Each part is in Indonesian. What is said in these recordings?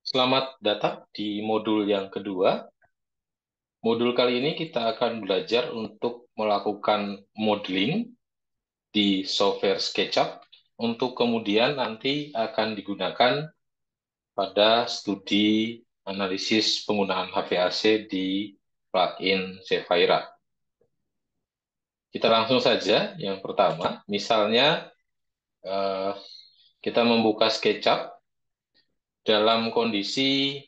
Selamat datang di modul yang kedua. Modul kali ini kita akan belajar untuk melakukan modeling di software SketchUp untuk kemudian nanti akan digunakan pada studi analisis penggunaan HVAC di plugin Zephyra. Kita langsung saja. Yang pertama, misalnya eh, kita membuka SketchUp dalam kondisi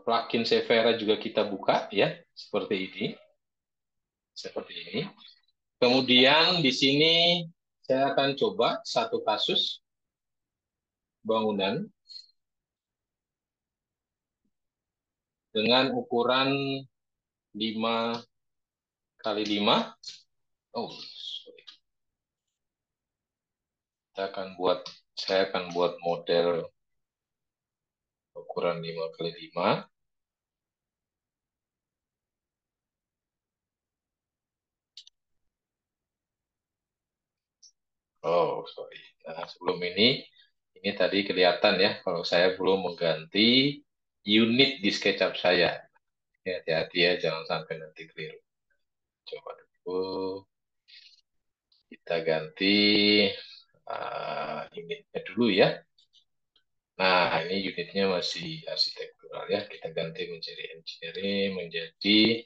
plugin Zephyra juga kita buka ya, seperti ini. Seperti ini. Kemudian di sini saya akan coba satu kasus bangunan dengan ukuran 5 kali 5. Oh, sorry. Saya akan buat model ukuran 5 kali 5. Oh, sorry. Nah, sebelum ini tadi kelihatan ya, kalau saya belum mengganti unit di SketchUp saya. Ya, hati-hati ya, jangan sampai nanti keliru. Coba dulu kita ganti unitnya dulu ya. Nah, ini unitnya masih arsitektural ya. Kita ganti menjadi engineering, menjadi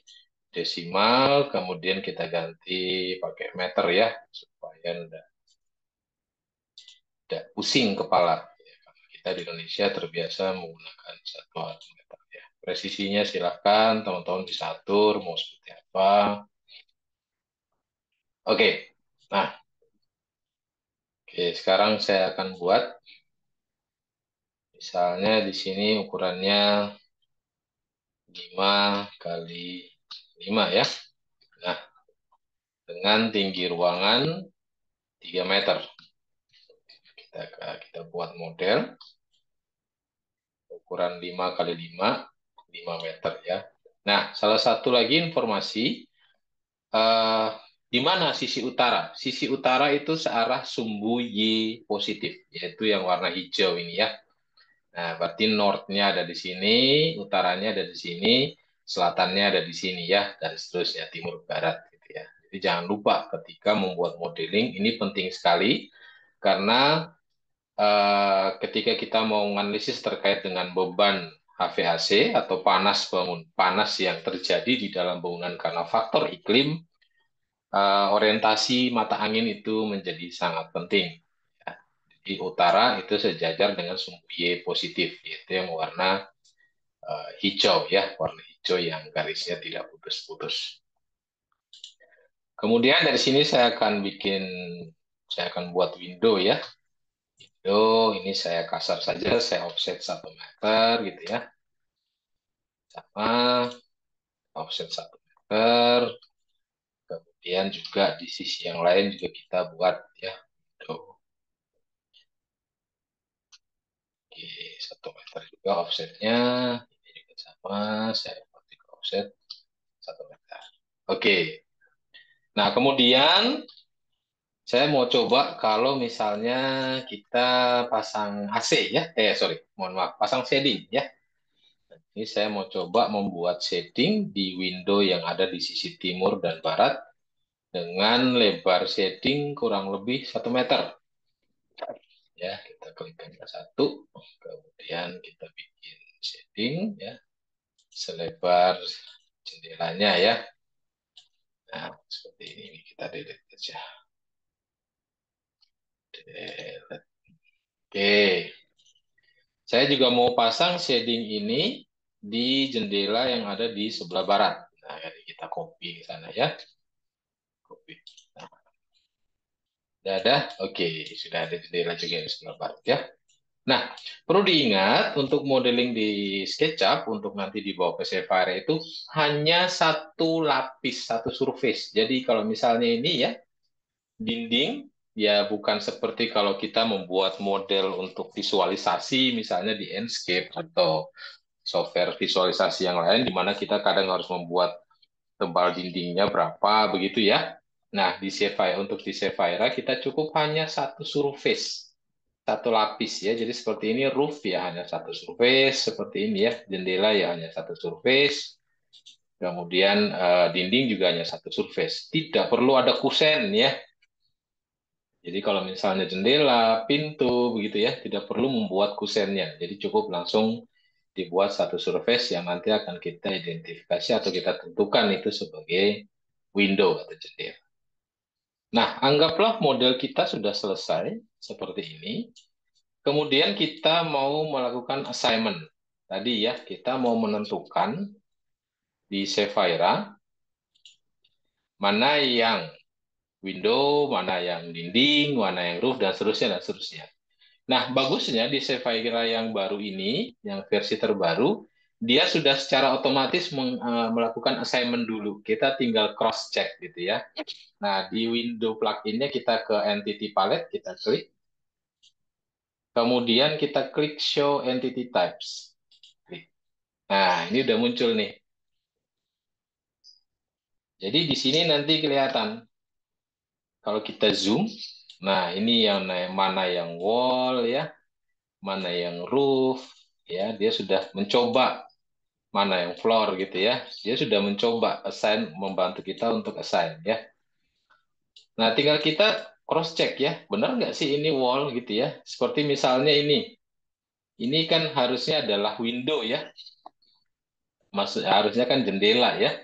desimal, kemudian kita ganti pakai meter ya, supaya tidak pusing kepala. Ya, karena kita di Indonesia terbiasa menggunakan satuan meter ya. Presisinya silahkan teman-teman bisa atur mau seperti apa. Oke, nah, sekarang saya akan buat, misalnya di sini ukurannya 5 kali 5 ya. Nah, dengan tinggi ruangan 3 meter. Kita buat model ukuran 5 kali 5 meter ya. Nah, salah satu lagi informasi, eh, di mana sisi utara? Sisi utara itu searah sumbu Y positif, yaitu yang warna hijau ini ya. Nah, berarti northnya ada di sini, utaranya ada di sini, selatannya ada di sini ya, dan seterusnya timur barat gitu ya. Jadi jangan lupa ketika membuat modeling ini penting sekali karena ketika kita mau menganalisis terkait dengan beban HVAC atau panas yang terjadi di dalam bangunan karena faktor iklim, orientasi mata angin itu menjadi sangat penting. Ya. Di utara itu sejajar dengan sumbu Y positif, yaitu yang warna hijau ya, warna hijau yang garisnya tidak putus-putus. Kemudian dari sini saya akan buat window ya. Ini saya kasar saja, saya offset 1 meter gitu ya. Sama offset 1 meter. Kemudian juga di sisi yang lain juga kita buat ya. Tuh. Oke, 1 meter juga offsetnya. Ini juga sama, saya buat juga offset 1 meter. Oke, nah kemudian saya mau coba kalau misalnya kita pasang AC ya. Sorry, mohon maaf, pasang shading ya. Ini saya mau coba membuat shading di window yang ada di sisi timur dan barat dengan lebar shading kurang lebih 1 meter. Ya, kita klik angka 1, kemudian kita bikin shading ya, selebar jendelanya ya. Nah, seperti ini kita delete aja. Delete. Oke, saya juga mau pasang shading ini di jendela yang ada di sebelah barat. Nah, jadi kita copy ke sana ya. Copy. Nah, sudah ada? Oke, sudah ada jendela juga di sebelah barat ya. Nah, perlu diingat untuk modeling di SketchUp untuk nanti dibawa ke Sapphire itu hanya satu lapis, satu surface. Jadi kalau misalnya ini ya, dinding, ya bukan seperti kalau kita membuat model untuk visualisasi misalnya di Enscape atau software visualisasi yang lain, di mana kita kadang harus membuat tebal dindingnya berapa, begitu ya. Nah, untuk di Sapphire kita cukup hanya satu surface. satu lapis ya. Jadi seperti ini roof ya hanya satu surface, seperti ini ya. Jendela ya hanya satu surface. Kemudian dinding juga hanya satu surface. Tidak perlu ada kusen ya. Jadi kalau misalnya jendela, pintu begitu ya, tidak perlu membuat kusennya. Jadi cukup langsung dibuat satu surface yang nanti akan kita identifikasi atau kita tentukan itu sebagai window atau jendela. Nah, anggaplah model kita sudah selesai seperti ini. Kemudian kita mau melakukan assignment. Tadi ya, kita mau menentukan di Sapphire mana yang window, mana yang dinding, mana yang roof, dan seterusnya, dan seterusnya. Nah, bagusnya di Sapphire yang baru ini, yang versi terbaru, dia sudah secara otomatis melakukan assignment dulu. Kita tinggal cross-check gitu ya. Nah, di window plugin-nya kita ke Entity Palette, kita klik. Kemudian kita klik Show Entity Types. Klik. Nah, ini udah muncul nih. Jadi di sini nanti kelihatan. Kalau kita zoom, nah ini yang mana yang wall ya, mana yang roof, ya dia sudah mencoba mana yang floor gitu ya. Dia sudah mencoba assign, membantu kita untuk assign ya. Nah, tinggal kita cross check ya, benar nggak sih ini wall gitu ya. Seperti misalnya ini kan harusnya adalah window ya, maksud harusnya kan jendela ya.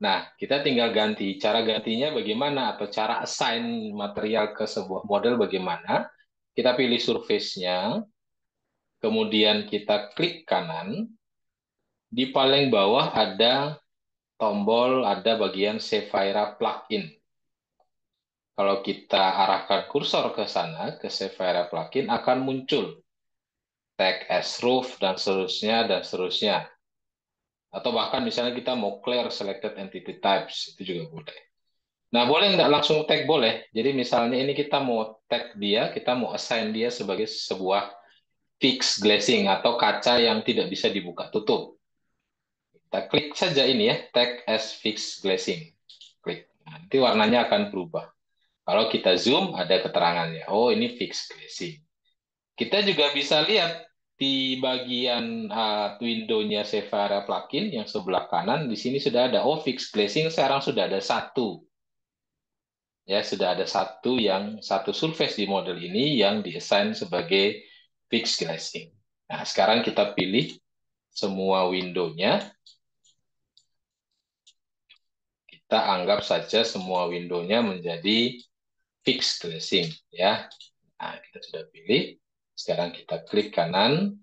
Nah, kita tinggal ganti. Cara gantinya bagaimana atau cara assign material ke sebuah model bagaimana? Kita pilih surface-nya, kemudian kita klik kanan. Di paling bawah ada tombol, ada bagian Sapphire plugin. Kalau kita arahkan kursor ke sana, ke Sapphire plugin, akan muncul tag as roof, dan seterusnya, dan seterusnya. Atau bahkan misalnya kita mau clear selected entity types, itu juga boleh. Nah, boleh nggak langsung tag? Boleh. Jadi misalnya ini kita mau tag dia, kita mau assign dia sebagai sebuah fixed glazing atau kaca yang tidak bisa dibuka tutup. Kita klik saja ini ya, tag as fixed glazing. Klik. Nanti warnanya akan berubah. Kalau kita zoom, ada keterangannya. Oh, ini fixed glazing. Kita juga bisa lihat di bagian window-nya Sapphire plugin yang sebelah kanan, di sini sudah ada, oh fixed glazing sekarang sudah ada satu. Ya, sudah ada satu surface di model ini yang diassign sebagai fixed glazing. Nah, sekarang kita pilih semua window-nya. Kita anggap saja semua window-nya menjadi fixed glazing ya. Nah, kita sudah pilih. Sekarang kita klik kanan,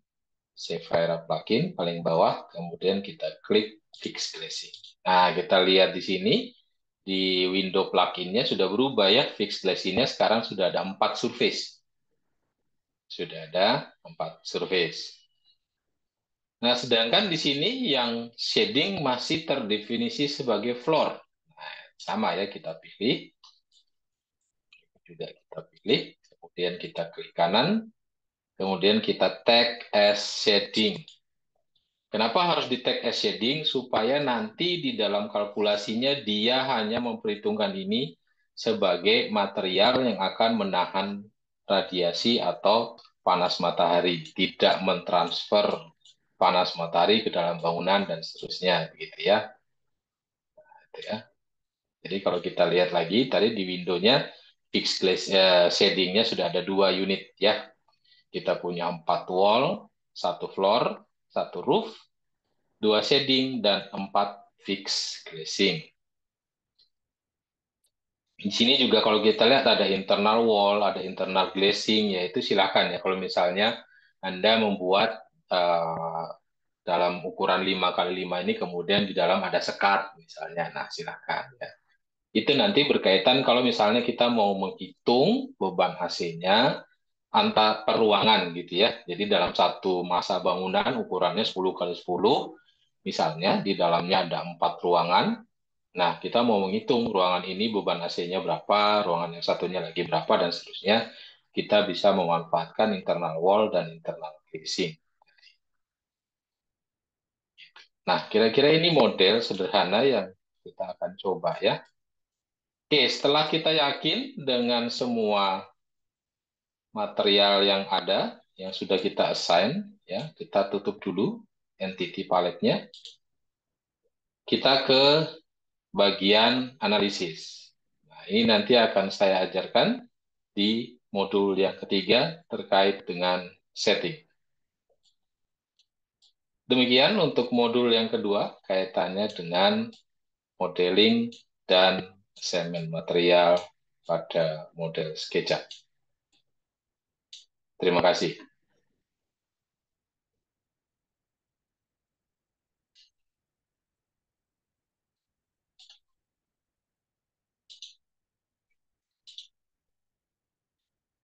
Sapphire plugin paling bawah, kemudian kita klik fixed glazing. Nah, kita lihat di sini di window plugin-nya sudah berubah ya. Fixed glazing-nya sekarang sudah ada 4 surface. Sudah ada 4 surface. Nah, sedangkan di sini yang shading masih terdefinisi sebagai floor. Nah, sama ya, kita pilih. Juga kita pilih. Kemudian kita klik kanan. Kemudian kita tag as shading. Kenapa harus di tag as shading? Supaya nanti di dalam kalkulasinya dia hanya memperhitungkan ini sebagai material yang akan menahan radiasi atau panas matahari, tidak mentransfer panas matahari ke dalam bangunan dan seterusnya, begitu ya. Gitu ya. Jadi kalau kita lihat lagi tadi di windownya fixed glass shadingnya sudah ada 2 unit ya. Kita punya 4 wall, 1 floor, 1 roof, 2 shading, dan 4 fixed glazing. Di sini juga kalau kita lihat ada internal wall, ada internal glazing, yaitu silakan ya. Kalau misalnya Anda membuat dalam ukuran 5 kali 5 ini, kemudian di dalam ada sekat misalnya, nah silakan ya. Itu nanti berkaitan kalau misalnya kita mau menghitung beban AC-nya antar peruangan gitu ya. Jadi dalam satu masa bangunan ukurannya 10 kali 10, misalnya di dalamnya ada 4 ruangan. Nah, kita mau menghitung ruangan ini beban AC-nya berapa, ruangan yang satunya lagi berapa, dan seterusnya. Kita bisa memanfaatkan internal wall dan internal glazing. Nah, kira-kira ini model sederhana yang kita akan coba ya. Oke, setelah kita yakin dengan semua material yang ada, yang sudah kita assign, ya, kita tutup dulu entity paletnya. Kita ke bagian analisis. Nah, ini nanti akan saya ajarkan di modul yang ketiga terkait dengan setting. Demikian untuk modul yang kedua, kaitannya dengan modeling dan assignment material pada model SketchUp. Terima kasih.